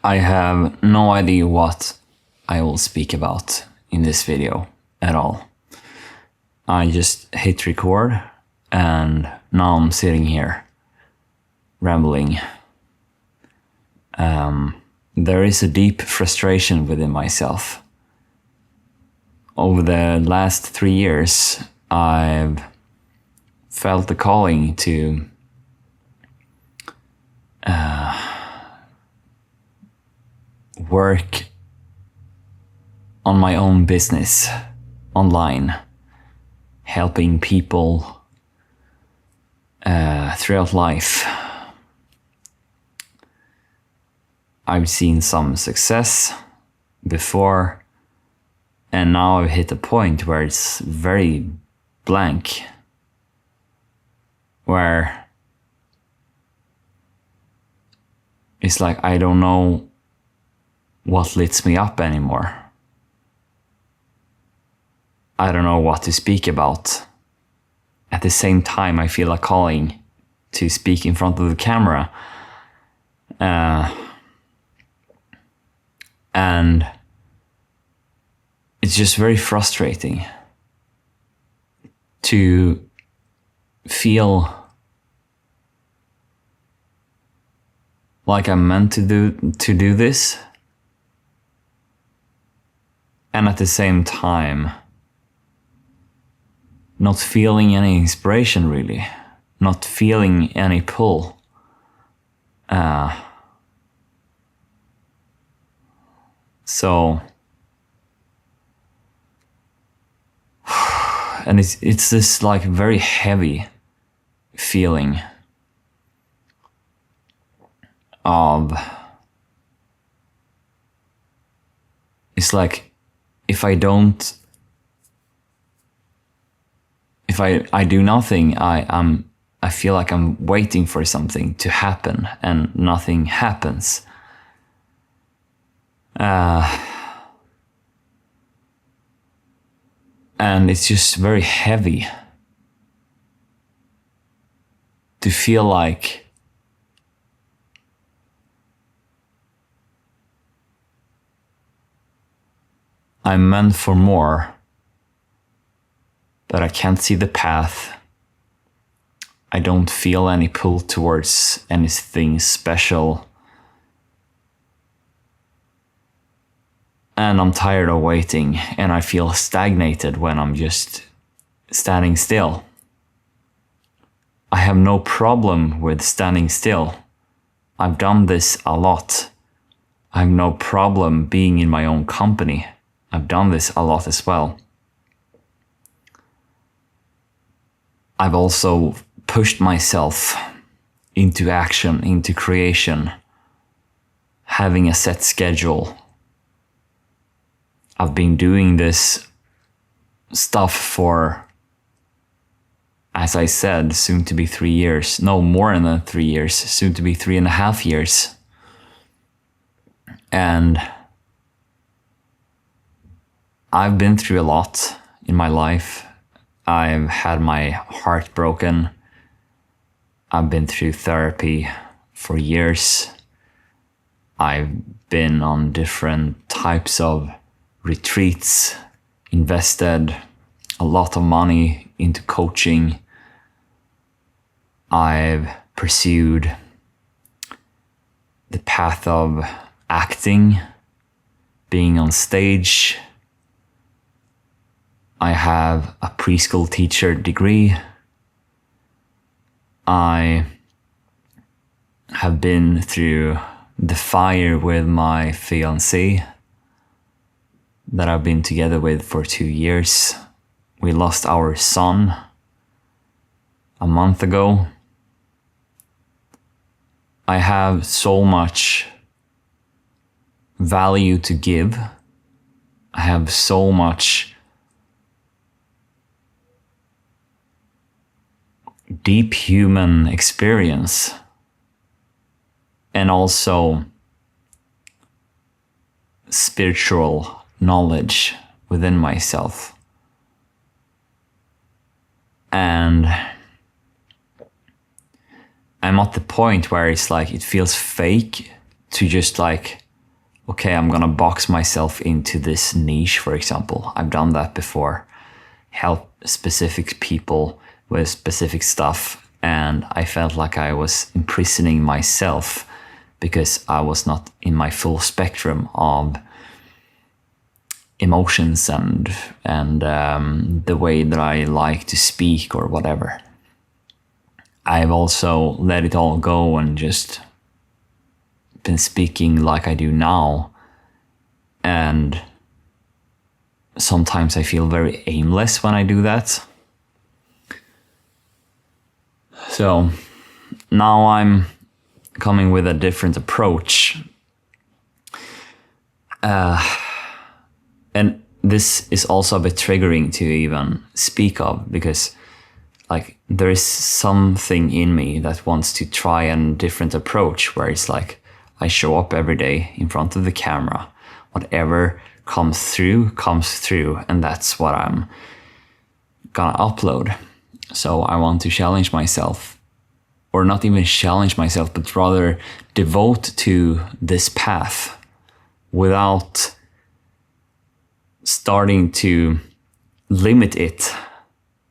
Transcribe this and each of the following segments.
I have no idea what I will speak about in this video at all. I just hit record and now I'm sitting here rambling. There is a deep frustration within myself. Over the last 3 years, I've felt the calling to work on my own business online, helping people throughout life. I've seen some success before, and now I've hit a point where it's very blank, where it's like I don't know what lifts me up anymore. I don't know what to speak about. At the same time, I feel a calling to speak in front of the camera. And it's just very frustrating to feel like I'm meant to do this, and at the same time not feeling any inspiration, really, not feeling any pull. And it's this like very heavy feeling of, it's like if I do nothing, I feel like I'm waiting for something to happen and nothing happens. And it's just very heavy to feel like I'm meant for more, but I can't see the path. I don't feel any pull towards anything special. And I'm tired of waiting, and I feel stagnated when I'm just standing still. I have no problem with standing still. I've done this a lot. I have no problem being in my own company. I've done this a lot as well. I've also pushed myself into action, into creation, having a set schedule. I've been doing this stuff for, as I said, soon to be 3 years. No, more than 3 years, soon to be 3.5 years. And I've been through a lot in my life. I've had my heart broken. I've been through therapy for years. I've been on different types of retreats, invested a lot of money into coaching. I've pursued the path of acting, being on stage. I have a preschool teacher degree. I have been through the fire with my fiancée that I've been together with for 2 years. We lost our son a month ago. I have so much value to give. I have so much deep human experience, and also spiritual knowledge within myself. And I'm at the point where it's like it feels fake to just like okay, I'm gonna box myself into this niche, for example. I've done that before. Help specific people with specific stuff, and I felt like I was imprisoning myself because I was not in my full spectrum of emotions and the way that I like to speak or whatever. I've also let it all go and just been speaking like I do now, and sometimes I feel very aimless when I do that. So now I'm coming with a different approach. And this is also a bit triggering to even speak of, because like there is something in me that wants to try a different approach where it's like I show up every day in front of the camera. Whatever comes through, and that's what I'm gonna upload. So I want to challenge myself, or not even challenge myself, but rather devote to this path without starting to limit it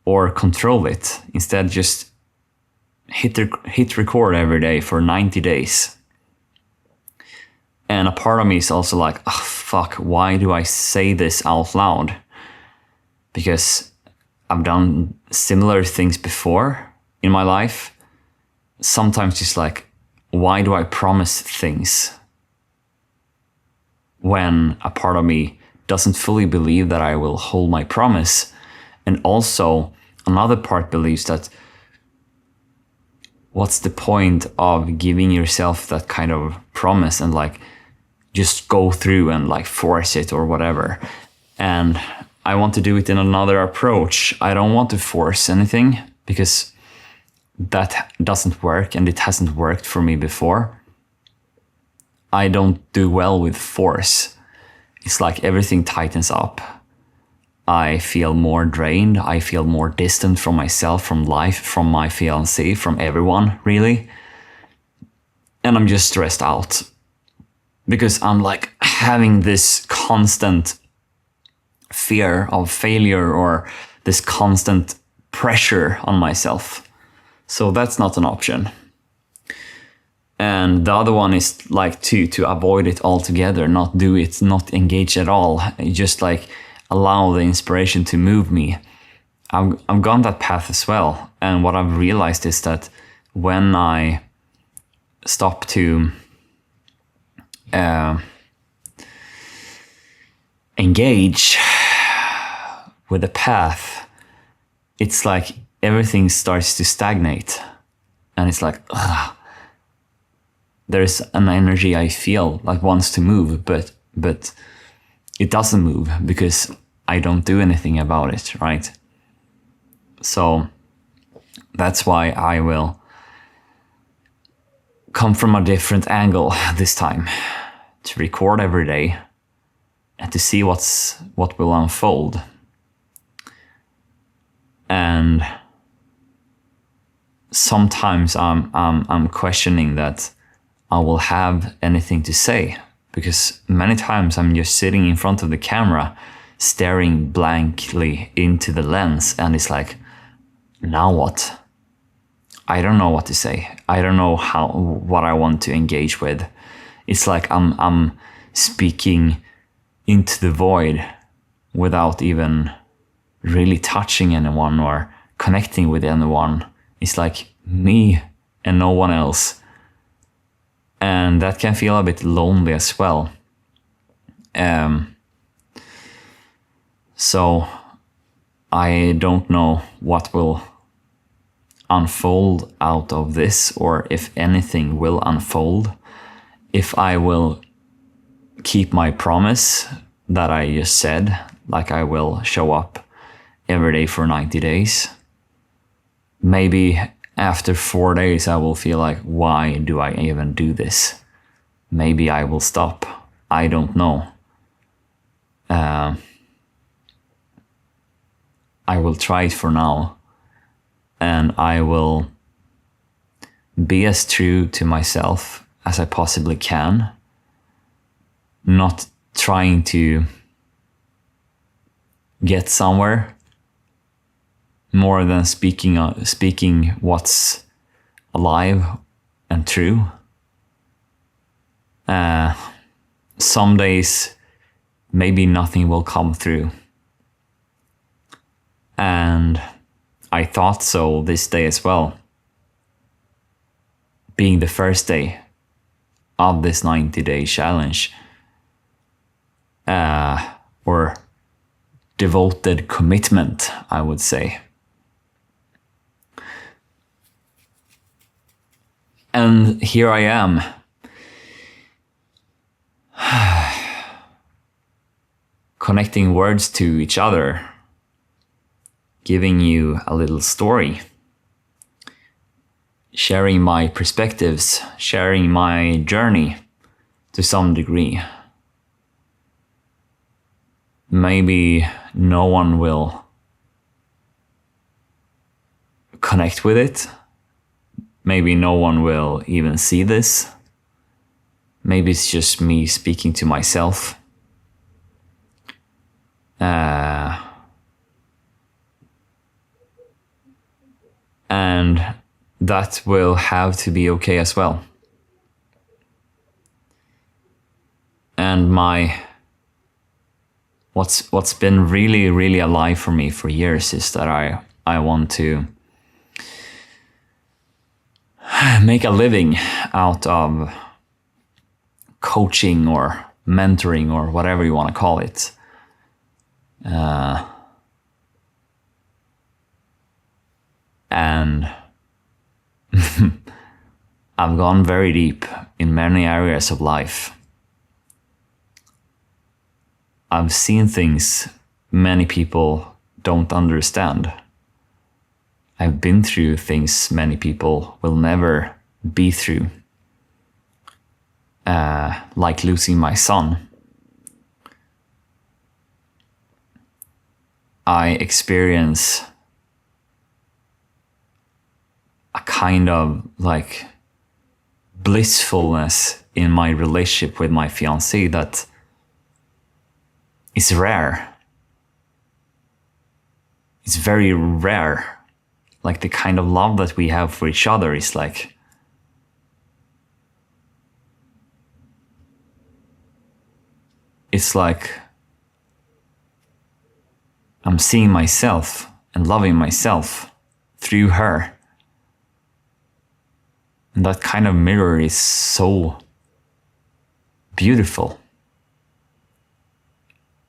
or control it. Instead, just hit record every day for 90 days. And a part of me is also like, oh, fuck, why do I say this out loud? Because I've done similar things before in my life. Sometimes it's like, why do I promise things when a part of me doesn't fully believe that I will hold my promise? And also another part believes that what's the point of giving yourself that kind of promise and like just go through and like force it or whatever. And I want to do it in another approach. I don't want to force anything because that doesn't work, and it hasn't worked for me before. I don't do well with force. It's like everything tightens up. I feel more drained. I feel more distant from myself, from life, from my fiancé, from everyone, really. And I'm just stressed out because I'm like having this constant fear of failure or this constant pressure on myself. So that's not an option. And the other one is like to avoid it altogether, not do it, not engage at all. Just like allow the inspiration to move me. I've gone that path as well. And what I've realized is that when I stop to engage with the path, it's like everything starts to stagnate. And it's like, ugh. There's an energy I feel like wants to move, but it doesn't move because I don't do anything about it, right? So that's why I will come from a different angle this time, to record every day and to see what will unfold. And sometimes I'm questioning that I will have anything to say, because many times I'm just sitting in front of the camera staring blankly into the lens, and it's like, now what? I don't know what to say. I don't know what I want to engage with. It's like I'm speaking into the void without even really touching anyone or connecting with anyone. It's like me and no one else. And that can feel a bit lonely as well. So I don't know what will unfold out of this, or if anything will unfold. If I will keep my promise that I just said, like I will show up every day for 90 days. Maybe after 4 days, I will feel like, why do I even do this? Maybe I will stop. I don't know. I will try it for now. And I will be as true to myself as I possibly can. not trying to get somewhere more than speaking what's alive and true. Some days maybe nothing will come through. And I thought so this day as well. Being the first day of this 90-day challenge, or devoted commitment, I would say. And here I am. Connecting words to each other, giving you a little story, sharing my perspectives, sharing my journey to some degree. Maybe no one will connect with it. Maybe no one will even see this. Maybe it's just me speaking to myself. And that will have to be okay as well. And what's been really, really alive for me for years is that I want to make a living out of coaching or mentoring or whatever you want to call it. And I've gone very deep in many areas of life. I've seen things many people don't understand. I've been through things many people will never be through. Like losing my son. I experience a kind of like blissfulness in my relationship with my fiancée that is rare. It's very rare. Like the kind of love that we have for each other is like it's like I'm seeing myself and loving myself through her. And that kind of mirror is so beautiful.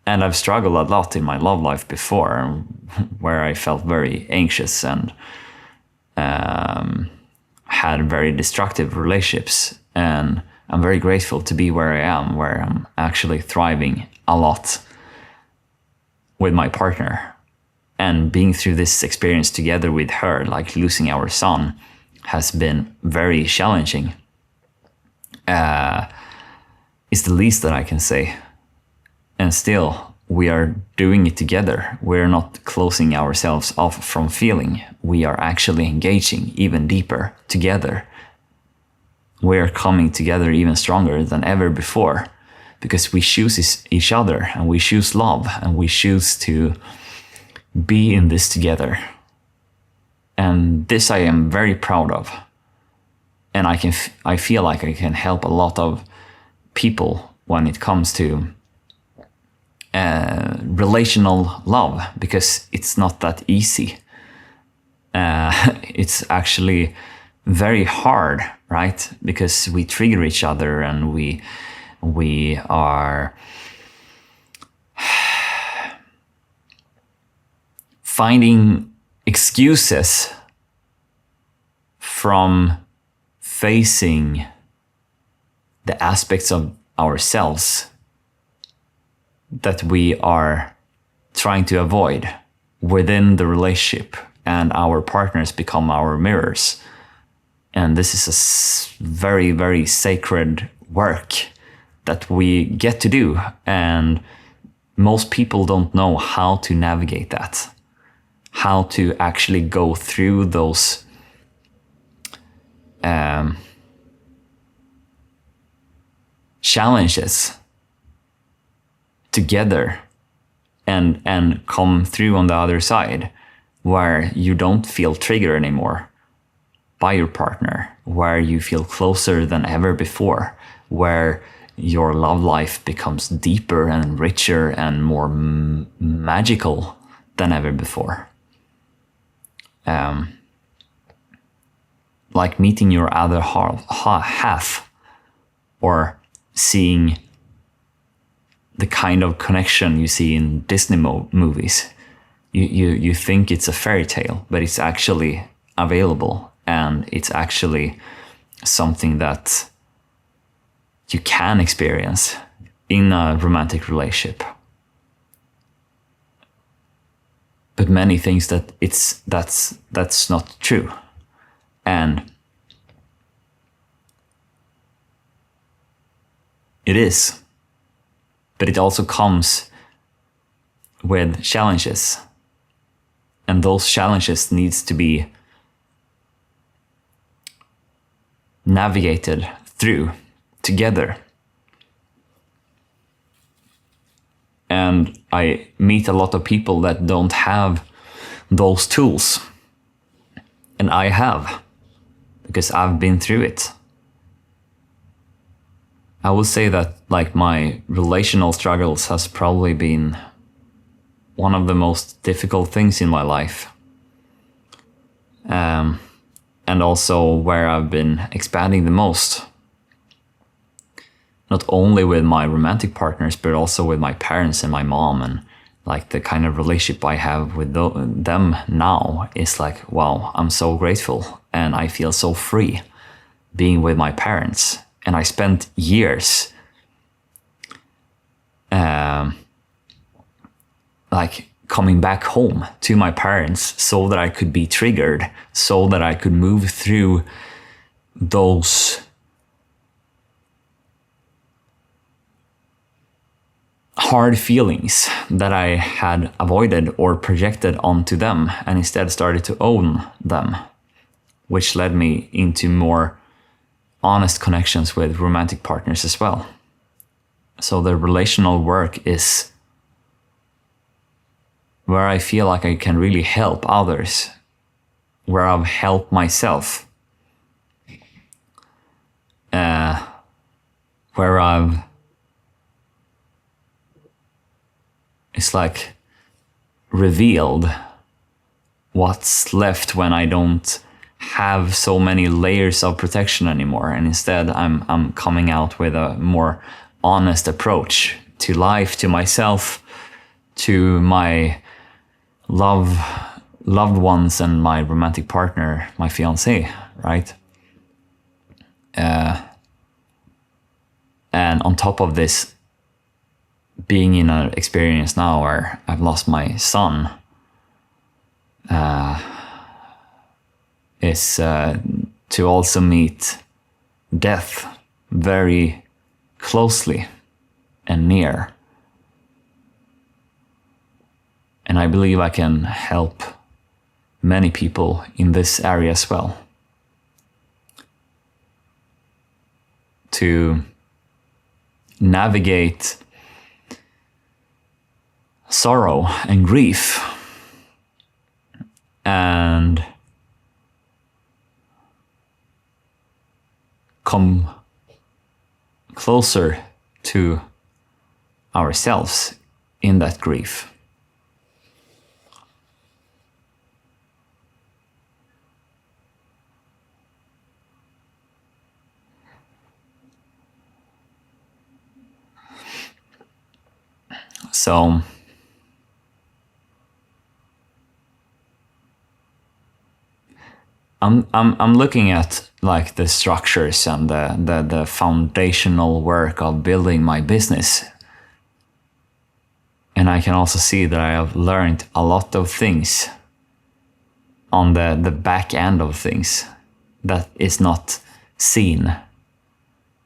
And I've struggled a lot in my love life before, where I felt very anxious and had very destructive relationships. And I'm very grateful to be where I am, where I'm actually thriving a lot with my partner. And being through this experience together with her, like losing our son, has been very challenging. It's the least that I can say. And still, we are doing it together. We're not closing ourselves off from feeling. We are actually engaging even deeper together. We're coming together even stronger than ever before because we choose each other and we choose love and we choose to be in this together. And this I am very proud of. And I feel like I can help a lot of people when it comes to relational love, because it's not that easy. It's actually very hard, right? Because we trigger each other and we are finding excuses from facing the aspects of ourselves that we are trying to avoid within the relationship, and our partners become our mirrors. And this is a very, very sacred work that we get to do. And most people don't know how to navigate that, how to actually go through those challenges together and come through on the other side, where you don't feel triggered anymore by your partner, where you feel closer than ever before, where your love life becomes deeper and richer and more magical than ever before. Like meeting your other half, or seeing the kind of connection you see in Disney movies. You think it's a fairy tale, but it's actually available, and it's actually something that you can experience in a romantic relationship. But many things that that's not true. And it is. But it also comes with challenges. And those challenges needs to be navigated through together. And I meet a lot of people that don't have those tools. And I have, because I've been through it. I would say that like my relational struggles has probably been one of the most difficult things in my life. And also where I've been expanding the most. Not only with my romantic partners, but also with my parents and my mom. And like the kind of relationship I have with them now is like, wow, I'm so grateful. And I feel so free being with my parents. And I spent years like coming back home to my parents so that I could be triggered, so that I could move through those hard feelings that I had avoided or projected onto them, and instead started to own them, which led me into more honest connections with romantic partners as well. So the relational work is where I feel like I can really help others, where I've helped myself, where it's like revealed what's left when I don't have so many layers of protection anymore, and instead I'm coming out with a more honest approach to life, to myself, to my loved ones, and my romantic partner, my fiancé, right? And on top of this, being in an experience now where I've lost my son, is to also meet death very closely and near. And I believe I can help many people in this area as well to navigate sorrow and grief and come closer to ourselves in that grief. So I'm looking at like the structures and the foundational work of building my business. And I can also see that I have learned a lot of things on the back end of things that is not seen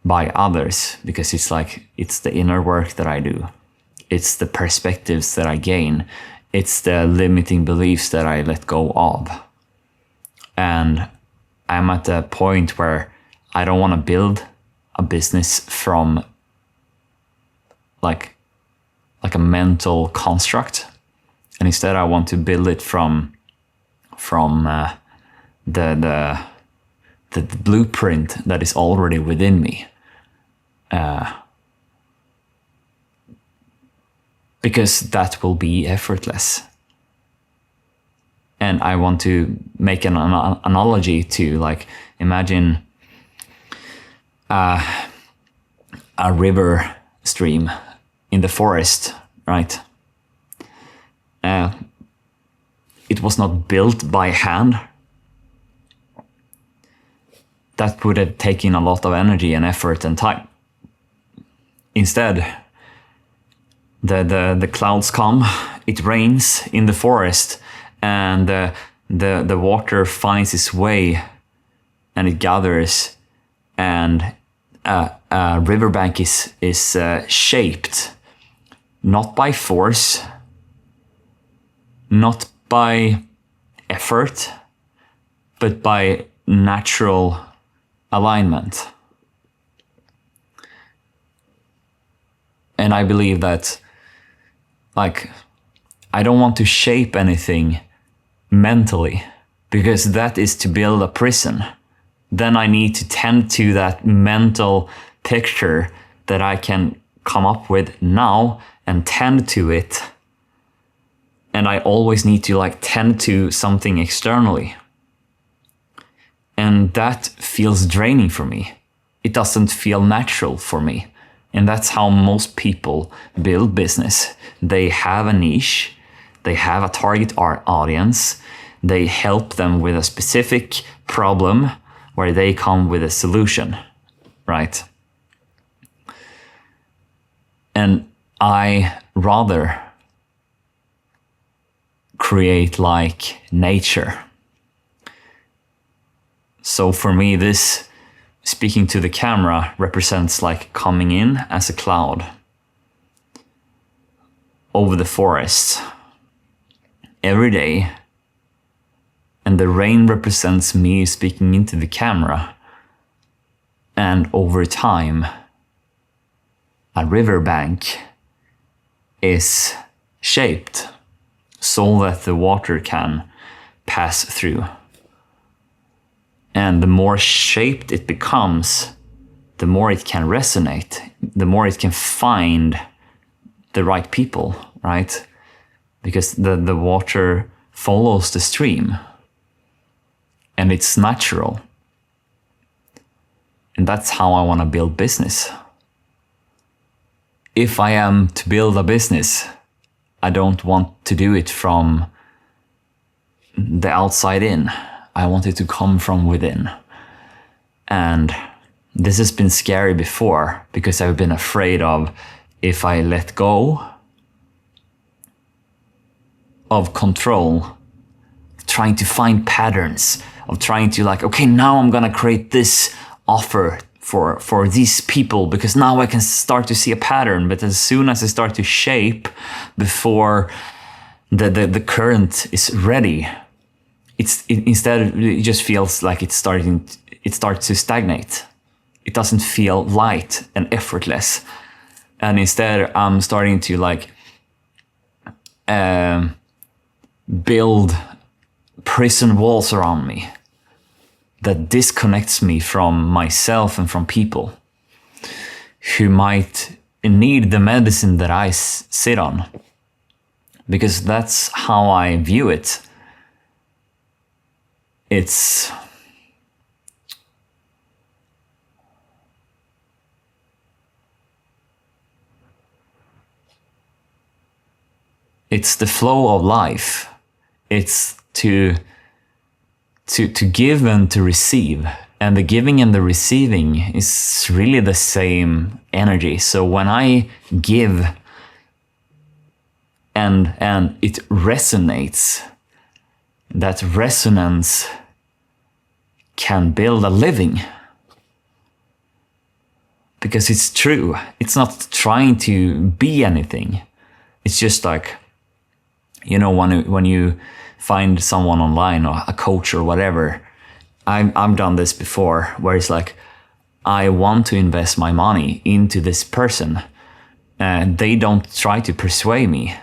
by others, because it's the inner work that I do. It's the perspectives that I gain. It's the limiting beliefs that I let go of. And I'm at a point where I don't want to build a business from like like a mental construct, and instead I want to build it from the blueprint that is already within me. Because that will be effortless. And I want to make an analogy to, like, imagine a river stream in the forest, right? It was not built by hand. That would have taken a lot of energy and effort and time. Instead, the clouds come, it rains in the forest, and the water finds its way, and it gathers, and a riverbank is shaped not by force, not by effort, but by natural alignment. And I believe that, like, I don't want to shape anything mentally, because that is to build a prison. Then I need to tend to that mental picture that I can come up with now and tend to it. And I always need to, like, tend to something externally. And that feels draining for me. It doesn't feel natural for me. And that's how most people build business. They have a niche, they have a target audience, they help them with a specific problem where they come with a solution, right? And I rather create like nature. So for me, this speaking to the camera represents like coming in as a cloud over the forest every day. And the rain represents me speaking into the camera. And over time, a riverbank is shaped so that the water can pass through. And the more shaped it becomes, the more it can resonate, the more it can find the right people, right? Because the water follows the stream and it's natural. And that's how I want to build business. If I am to build a business, I don't want to do it from the outside in. I want it to come from within. And this has been scary before because I've been afraid of, if I let go of control, trying to find patterns, of trying to like, okay, now I'm gonna create this offer for these people because now I can start to see a pattern. But as soon as I start to shape before the current is ready, instead it just feels like it starts to stagnate. It doesn't feel light and effortless. And instead I'm starting to like build prison walls around me that disconnects me from myself and from people who might need the medicine that I sit on. Because that's how I view it. It's the flow of life. It's to give and to receive. And the giving and the receiving is really the same energy. So when I give and it resonates, that resonance can build a living. Because it's true. It's not trying to be anything. It's just like, you know, when you find someone online or a coach or whatever, I've done this before, where it's like, I want to invest my money into this person they don't try to persuade me.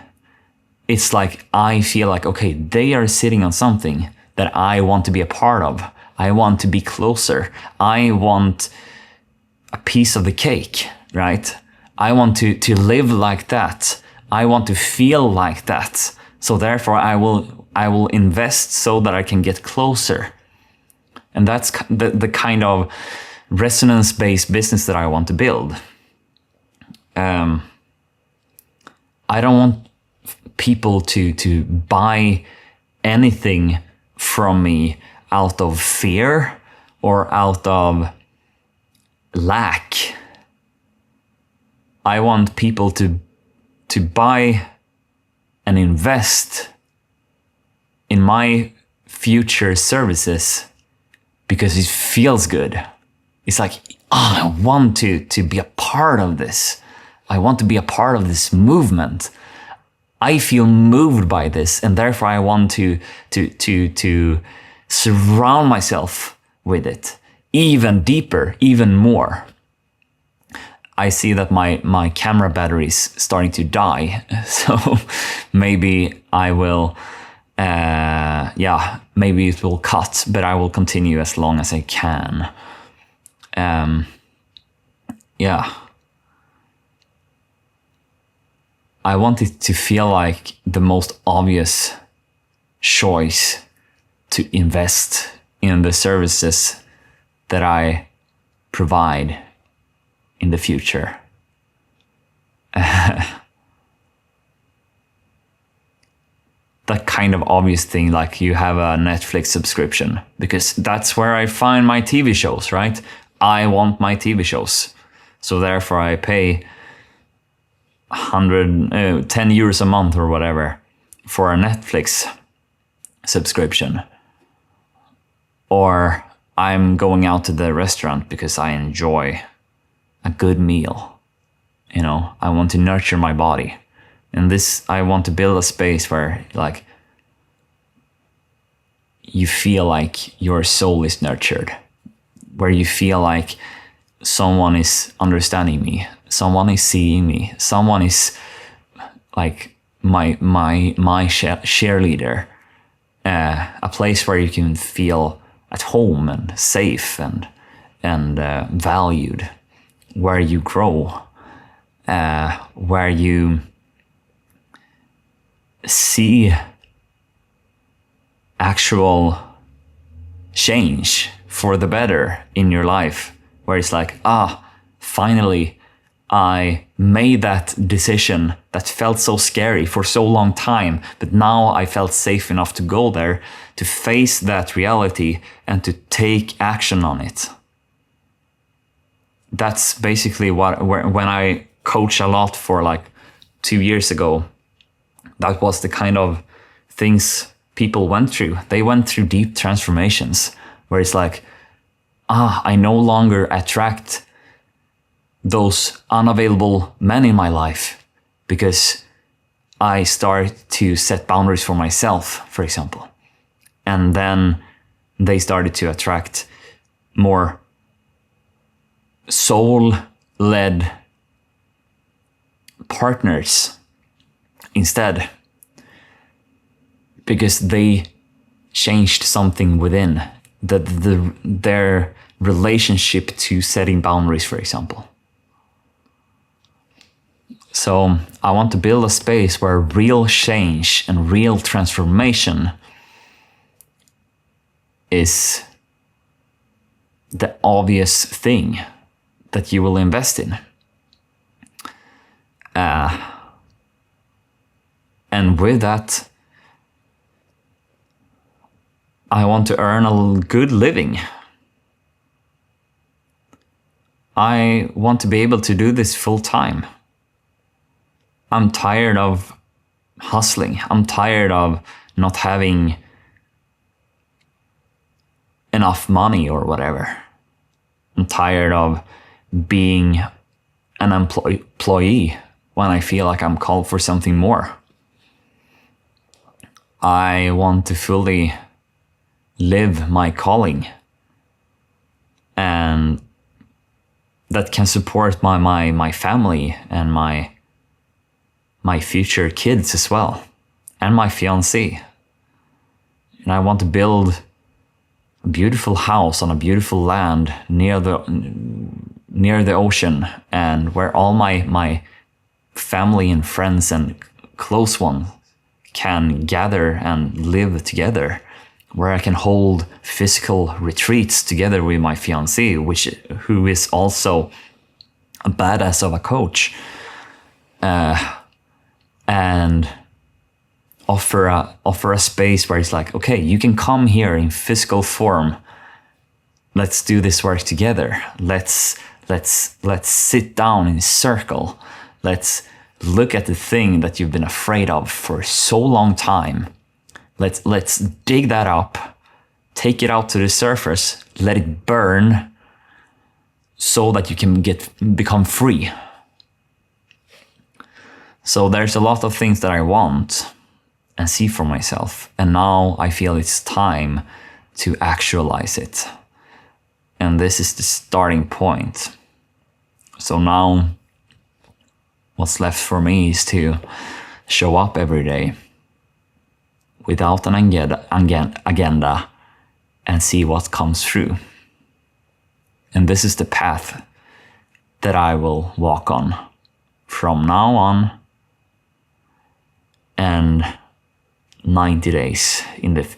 It's like I feel like, okay, they are sitting on something that I want to be a part of. I want to be closer. I want a piece of the cake, right? I want to live like that. I want to feel like that. So therefore I will invest so that I can get closer. And that's the kind of resonance-based business that I want to build. I don't want people to buy anything from me out of fear or out of lack. I want people to buy and invest in my future services because it feels good. It's like, oh, I want to be a part of this. I want to be a part of this movement. I feel moved by this, and therefore I want to surround myself with it even deeper, even more. I see that my camera battery is starting to die, so maybe I will, maybe it will cut, but I will continue as long as I can. I want it to feel like the most obvious choice to invest in the services that I provide in the future. That kind of obvious thing, like you have a Netflix subscription, because that's where I find my TV shows, right? I want my TV shows. So therefore I pay 10 euros a month or whatever for a Netflix subscription. Or I'm going out to the restaurant because I enjoy a good meal. You know, I want to nurture my body. And this, I want to build a space where like you feel like your soul is nurtured, where you feel like someone is understanding me, someone is seeing me, someone is like my cheerleader, a place where you can feel at home and safe and valued, where you grow, where you see actual change for the better in your life, where it's like, finally I made that decision that felt so scary for so long time, but now I felt safe enough to go there, to face that reality and to take action on it. That's basically when I coach a lot for like 2 years ago, that was the kind of things people went through. They went through deep transformations where it's like, I no longer attract those unavailable men in my life because I start to set boundaries for myself, for example. And then they started to attract more soul-led partners instead, because they changed something within their relationship to setting boundaries, for example. So I want to build a space where real change and real transformation is the obvious thing that you will invest in. And with that, I want to earn a good living. I want to be able to do this full time. I'm tired of hustling. I'm tired of not having enough money or whatever. I'm tired of being an employee when I feel like I'm called for something more. I want to fully live my calling, and that can support my family and my my future kids as well, and my fiancée. And I want to build a beautiful house on a beautiful land near the ocean, and where all my family and friends and close ones can gather and live together, where I can hold physical retreats together with my fiancée, who is also a badass of a coach, and offer a space where it's like, okay, you can come here in physical form. Let's do this work together. Let's sit down in a circle. Let's look at the thing that you've been afraid of for so long time. Let's dig that up, take it out to the surface, let it burn, so that you can become free. So there's a lot of things that I want and see for myself, and now I feel it's time to actualize it. And this is the starting point. So now what's left for me is to show up every day without an agenda and see what comes through. And this is the path that I will walk on from now on and 90 days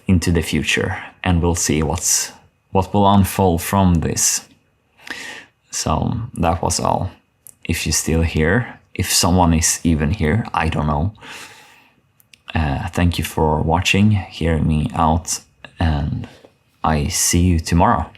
into the future, and we'll see what will unfold from this. So that was all. If you're still here, if someone is even here, I don't know. Thank you for watching, hearing me out, and I see you tomorrow.